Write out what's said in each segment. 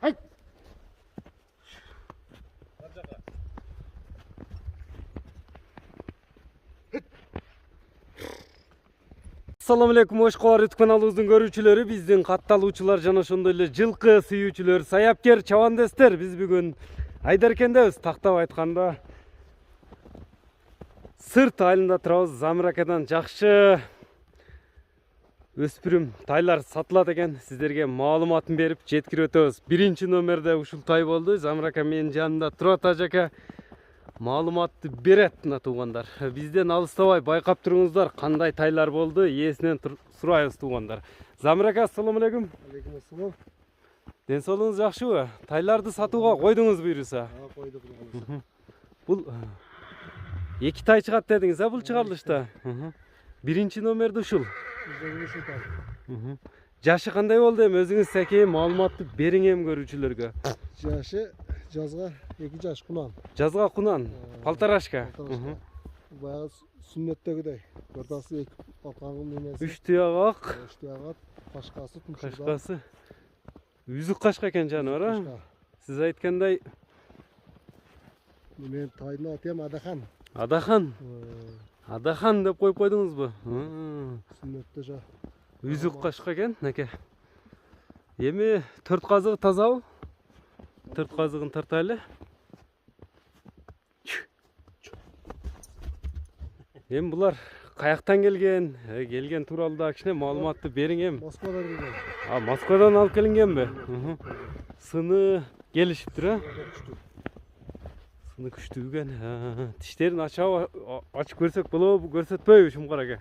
Hayt. Assalamu alaikum, hoş geldiniz kanalımızın görücüleri, bizden kattaluvchilar jana ошондой эле жылкы сүйүүчүлөр, саяпкер чабандестер. Biz бүгүн Айдаркендебиз. Тактап айтканда Сырт айылында турабыз. Замиракадан жакшы өспүрүм тайлар сатылат экен. Сиздерге маалыматын берип жеткирип өтөбүз. Биринчи номерде ушул тай болду. Замирака менин жанымда турат ажака маалыматты берет мына туугандар. Бизден алыстабай байкап туруңуздар, кандай тайлар болду, ээсинен сурайбыз туугандар. Замирака, ассаламу алейкум. Алейкум ассалам. Ден соолугуңуз жакшыбы? Тайларды сатууга койдуңуз буюрса? Койдук. Бул эки тай чыгат дедиңиз, бул чыгарылышта. Биринчи номерди ушул. Жашы кандай болду эми? Өзүңүз сәке маалыматты бериң эми көрүүчүлөргө. Жашы жазга 2 жаш кунан. Жазга кунан, палтарашка. Баягы сүннөттөгүдөй. Ортасы 2 балкаңын денеси. 3 туягак. 3 туягак, кашкасы, Кашкасы. Үзүк кашка экен жаныбар, а? Сиз айткандай мен тайдын аты эми Адахан. Адахан. Адахан деп коюп койдуңузбу? Сүннөттө жа. Үзүк кашка экен, неке. Эми 4 казыгы тазабы? 4 казыгын тартайлы. Эми булар каяктан келген? Келген тууралуу да кичине маалыматты бериң эми. Москвадан келген. Москвадан алып келингенби? Сыны келишиптир, а? Сыны күчтүү экен. Тиштерин ачып көрсөк болобу, көрсөтпөйбү Шумкар ака?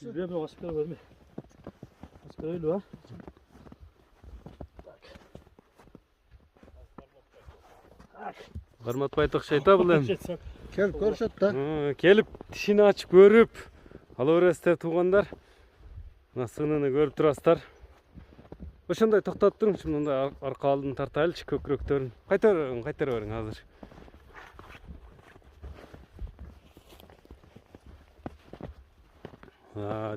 Бирөө ачып көрбөйм. Ачып көрөйлү, а? Карматпай окшойт бул эми. Келип көрүшөт да. Келип тишини ачып көрүп ала бересиздер туугандар. Мына сынын көрүп турасыздар. Ошондой токтоп туруңчу, мындай арка алдын тартайлычы, көкүрөктөрүн. Кайтара бериң азыр.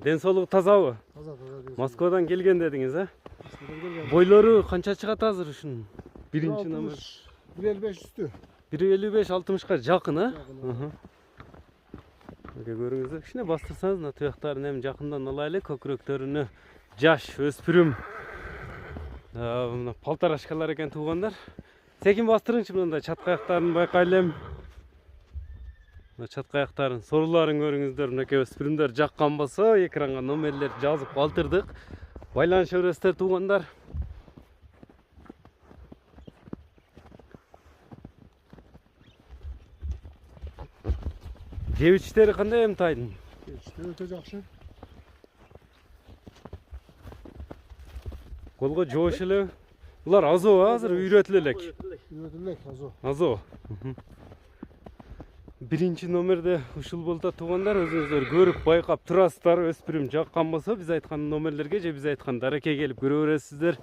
Ден соолугу тазабы? Таза. Москвадан келген дедиңиз, а? Москвадан келген. Бойлору канча чыгат азыр ушунун? Биринчи номер. 1.55 үстү. 1.55-60ка жакын, а? Көрүңүздөр, кичине бастырсаңыз, мына туяктарын эми жакындан алайлы, көкүрөктөрүнө жаш өспүрүм. Мына палтарашкалар экен туугандар. Секин бастырыңчы, мындай чатка аяктарын байкайлы эми. Мына чатка аяктарын, соруларын көрүңүздөр. Мынакей өспүрүмдөр жаккан болсо, экранга номерлерди жазып калтырдык. Байланыша бересиздер туугандар. Жебичтери кандай эми тайдын? Жебичтери өтө жакшы. Колго жоош эле. Булар азо азыр үйрөтүлө элек. Азо. Биринчи номерде ушул болду туугандар, өзүңүздөр көрүп байкап турасыздар. Өспүрүм жаккан болсо, биз айткан номерлерге же биз айткан дарекке келип көрө бересиздер.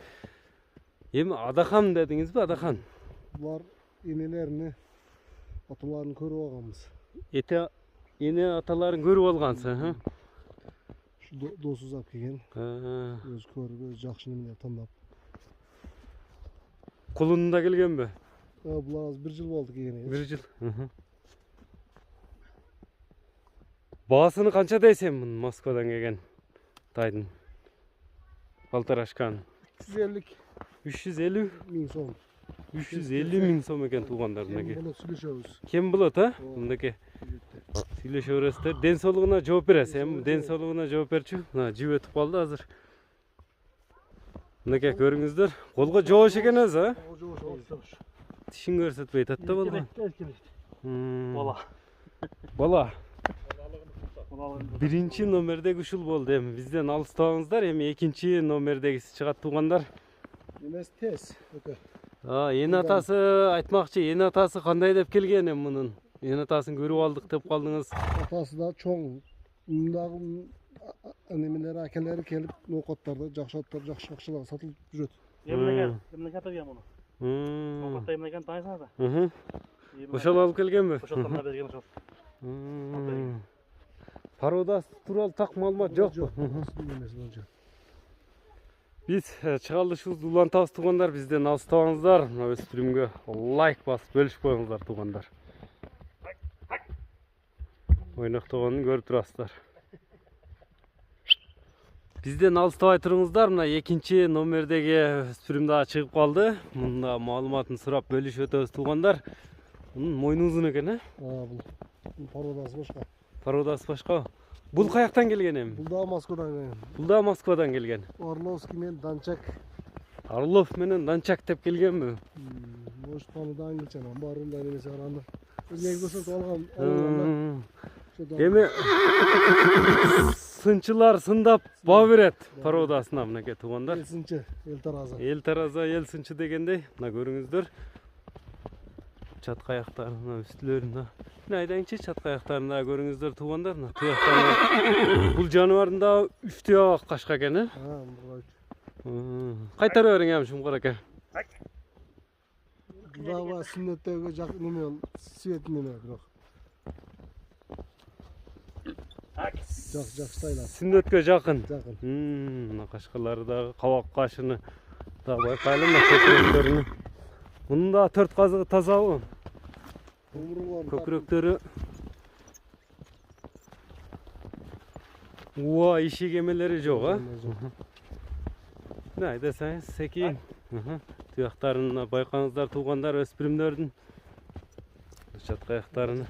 Эми Адахан дедиңизби, Адахан? Булар энелерини, аталарын көрүп алганбыз. Эне аталарын көрүп алгансыз, Şu dosuz alып келген. Өз көрүп, өз жакшы неме тандап. Кулунда келгенби? Булар аз 1 жыл болду келгени. 1 жыл. Баасыны канча дейсем мунун Москвадан келген тайдын? Палтарашканын. 350 миң сом. 350 миң сом экен туугандар мынакей. Болот сүйлөшөбүз. Кем болот, а? Мынакей. Сүйлөшө бересиздер. Ден соолугуна жооп бересиз. Эми ден соолугуна жооп берчү. Мына жип өтүп калды азыр. Мынакей көрүңүздөр. Колго жоош экен өзү, а? Тишин көрсөтпөй атат да болго. Бала. Биринчи номердеги ушул болду эми. Бизден алыстабаңыздар. Эми экинчи номердегиси чыгат туугандар. Эмес тез өтө. Эне атасы айтмакчы, эне атасы кандай деп келген эми мунун? Эне атасын көрүп алдык деп калдыңыз. Атасы да чоң. Мындагы немелери, акелери келип, ноокаттарды жакшы аттар, жакшы акчаларга сатылып жүрөт. Эмне катырган муну? Ноокатта эмне экенин тааныйсыңар да? Ошол алып келгенби? Ошол берген ошол. Пародасы тууралуу так маалымат жокпу? Биз чыгарылышыбызды улантабыз туугандар, бизден алыстабаңыздар. Мына өспүрүмгө лайк басып бөлүшүп коюңуздар туугандар. Ойноктогонун көрүп турасыздар. Бизден алыстабай туруңуздар. Мына экинчи номердеги өспүрүм дагы чыгып калды. Мында маалыматын сурап бөлүшүп өтөбүз туугандар. Мунун мойну узун экен, Бул пародасы башка. Пародасы башка. Бул каяктан келген эми? Бул да Москвадан келген. Бул да Москвадан келген. Орловский менен Данчак. Орлов менен Данчак деп келгенби? Ошпаны да англичан, баарында немесе караганда. Негизги алган. Эми сынчылар сындап баа берет пародасына мынакей туугандар. Эл сынчы, эл таразы. Эл тараза, эл сынчы дегендей. Мына көрүңүздөр. Чатка аяктарына үстүлөрүндө. Мына айдаңчы чатка аяктарында көрүңүздөр туугандар. Мына туяктарында бул жаныбардын да 3 туягы кашка экен, Кайтара бериң эми Шумкар ака. Дагы сүннөттөгү жак неме ол, свет неме бирок. Жак стайлар. Сүннөткө жакын. Жакын. Мына кашкалары дагы кабак кашыны дагы байкайлы мына көкүрөктөрүнү. Мунун да 4 казыгы тазабы? Көкүрөктөрү. Уа, ишек эмелери жок, Мына айдасаңыз секин. Туяктарын байкаңыздар туугандар, өспүрүмдөрдүн. Чатка аяктарын.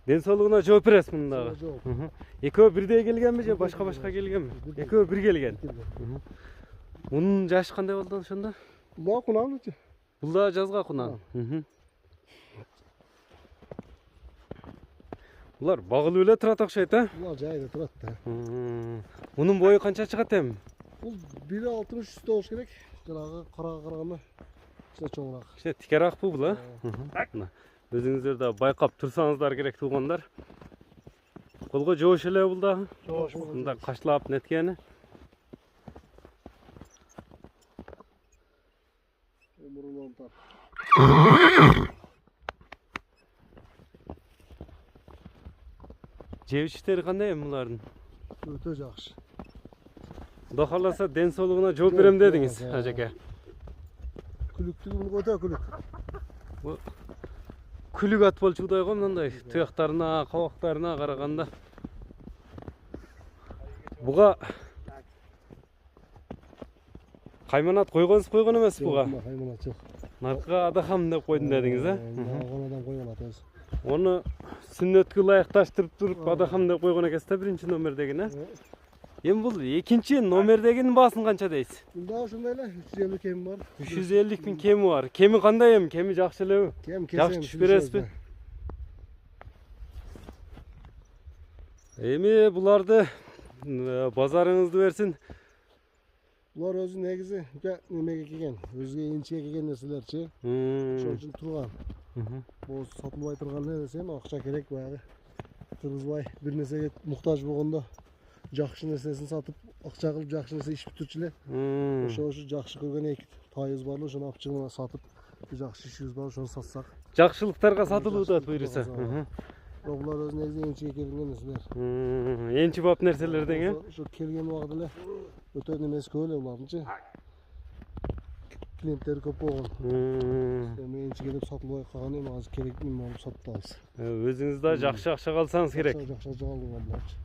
Ден соолугуна жооп бересиз мындагы. Экөө бирдей келгенби же башка келгенби? Экөө бир келген. Мунун жашы кандай болду ошондо? Бул кунанчы. Бул да жазга кунан. Булар багылып эле турат окшойт, Булар жайда турат да. Мунун бою канча чыгат эми? Бул 1.60 үстө болуш керек. Жанагы карага караганда кичине чоңураак. Кичине тикеракпы бул, Өзүңүздөр да байкап турсаңыздар керек туугандар. Колго жоош эле бул да. Мында кашлап неткени. Жеп ичтери кандай эми булардын? Өтө жакшы. Кудай кааласа ден соолугуна жооп берем дедиңиз, ажаке. Күлүктүгү өтө күлүк. Күлүк ат болчу кудай го мындай туяктарына, кабактарына караганда. Буга кайманат койгон эмес буга. Кайманат жок. Наркыга адахам деп койдум дедиңиз, Аганадан койгон ат өзү. Onu sünnetkə layıqlaşdırıb durup adakam dep койгон экенсиз да биринчи номердегини. Эми бул экинчи номердегинин баасын канча дейсиз? Бunda ошондой эле 350 кеми бар. 350 миң кеми бар. Кеми кандай эми? Кеми жакшы элеби? Кем Жакшы түшүп бересизби? Эми буларды базарыңызды берсин. Булар өзү негизи немеге келген, өзгө энчиге келген нерселерчи. Ошон үчүн турган. Бул сатылбай турган нерсе эми акча керек баягы. Кыргызбай бир нерсеге муктаж болгондо жакшы нерсесин сатып, акча кылып жакшы нерсе иш бүтүрчү эле. Ошо жакшы көргөн эки тайыз бар эле, ошону алып чыгып сатып, жакшы ишибиз бар, ошону сатсак. Жакшылыктарга сатылууда буйруса. Бирок булар өзү негизи энчиге келген нерселер. Энчи бап нерселерден, Ошо келген убакыт эле өтө немеси көп эле булардынчы. Клиенттер көп болгон. Эми энчиге деп сатылбай калган эми азыр керек неме алып сатабыз. Өзүңүз да жакшы акча калсаңыз керек. Жакшы алган буларчы.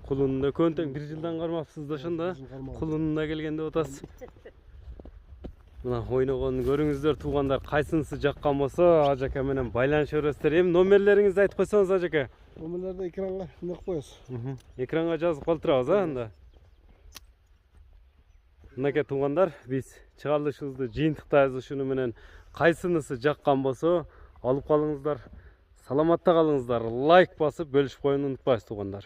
Кулунда көнтең 1 жылдан кармапсыз да ошондо. Кулунда келгенде отасыз. Мына ойногонун көрүңүздөр туугандар, кайсынысы жаккан болсо ажаке менен байланыша бересиздер. Эми номерлериңизди айтып койсоңуз ажаке. Номерлерди экранга неме кылып коебуз. Экранга жазып калтырабыз, анда. Мынакей туугандар, биз чыгарылышыбызды жыйынтыктайбыз ушуну менен. Кайсынысы жаккан болсо алып калыңыздар. Саламатта калыңыздар. Лайк басып бөлүшүп коюуну унутпайсыз туугандар.